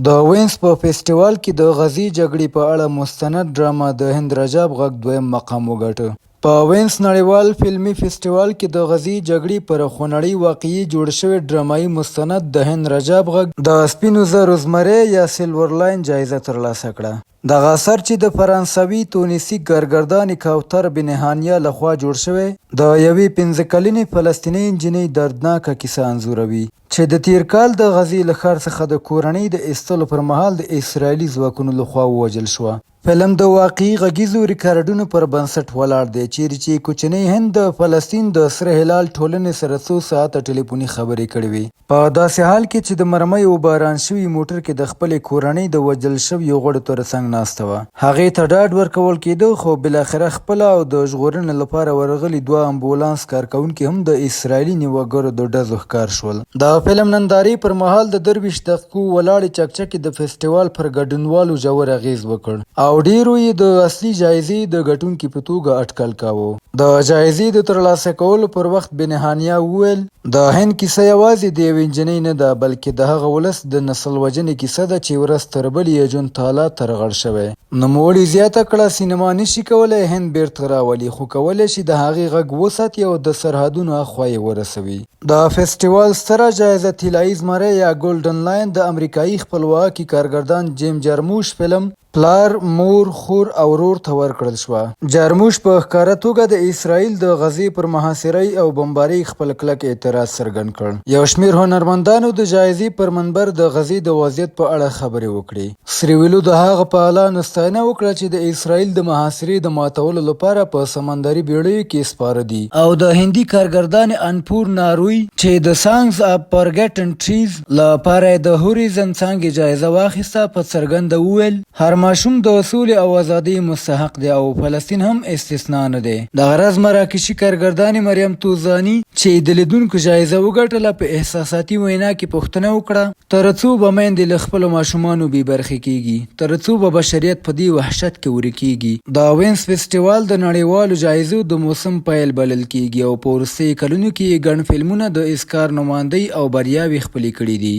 د وینز په فیسټیوال کې د غزې جګړې په اړه مستند ډرامه د هند رجب غږ دویم مقام وګاټه. په وینز نړیوال فلمي فیسټیوال کې د غزې جګړې پر خونړۍ واقعي جوړ شوی ډرامایي مستند د هند رجب غږ د سپینو زرو زمری یا سیلور لاین جایزه ترلاسه کړه. دغه اثر چې د فرانسوي تونسي کارګردانې کوثر بن هانیه لخوا جوړ شوی د یوې 15 کلنې فلسطیني نجلۍ دردناکه کیسه انځوروي چې د تیر کال د غزې له ښار څخه د کورنۍ د ایستلو پر مهال د اسرائیلي ځواکونو لخوا ووژل شوه. فلم د واقعي غږیزو ریکارډونو پر بنسټ ولاړ دی چیرې چې کوچنی هند د فلسطین د سره هلال ټولنې سره څو ساعته ټلیفوني خبرې کړې وې. په داسې حال کې چې د مرمیو باران شوي موټر کې د خپلې کورنۍ د وژل شویو غړو ترڅنګ ناسته وه. هغې ته ډاډ ورکول کېده خو بالاخره خپله او د ژغورنې لپاره ورغلي دوه امبولانس کارکوونکي هم د اسرائیلي نیوګرو د ډزو ښکار شول. د فلم نندارې پر مهال د 23 دقیقو ولاړې چکچکې د فیسټیوال پر ګډونوالو ژور اغیز وکړ او ډیرو یې د اصلي جایزې د ګټونکي په توګه اټکل کاوه. د جایزې د ترلاسه کولو پر وخت بن هانیه وویل د هند کیسه یوازې د یوې نجلۍ نه ده بلکې د هغه ولس د نسل وژنې کیسه ده چې ورځ تر بلې یې ژوند تالا ترغړ شوی. نوموړي زیاته کړه سینما نشي کولی هند بیرته راولي خو کولی شي د هغې غږ وساتي او د سرحدونو اخوا یې ورسوي. د فیسټیوال ستره جایزه طلایي زمری یا ګولډن لاین د امریکایي خپلواکي کارګردان جیم جارموش فلم پلار، مور، خور او ورور ته ورکړل شوه. جارموش په ښکاره توګه د اسرائیل د غزې پر محاصرې او بمبارۍ خپل کلک اعتراض څرګند کړ. یو شمېر هنرمندانو د جایزې پر منبر د غزې د وضعیت په اړه خبرې وکړې. سریویلو د هغه فعالانو ستاینه وکړه چې د اسرائیل د محاصرې د ماتولو لپاره په سمندري بیړیو کې سپاره دي او د هندي کارګردان انپور ناروی چې د سانګز اف فارګټن ټریز لپاره د هوریزن څانګې جایزه واخیسته په څرګنده وویل هر ماشوم د سولې او ازادۍ مستحق دی او فلسطین هم استثنا نه دی. د غرض مراکشي کارګردانې مریم توزانی چې د لیدونکو جایزه وګټله په احساساتي وینا کې پوښتنه وکړه تر څو به میندې له خپلو ماشومانو بې برخې کیږي، تر څو به بشریت په دې وحشت کې ورکیږي. د وینز فیسټیوال د نړیوالو جایزو د موسم پیل بلل کیږي او په وروستیو کلونو کې یې ګڼ فلمونه د اسکار نمایندۍ او بریاوې خپلې کړي دي.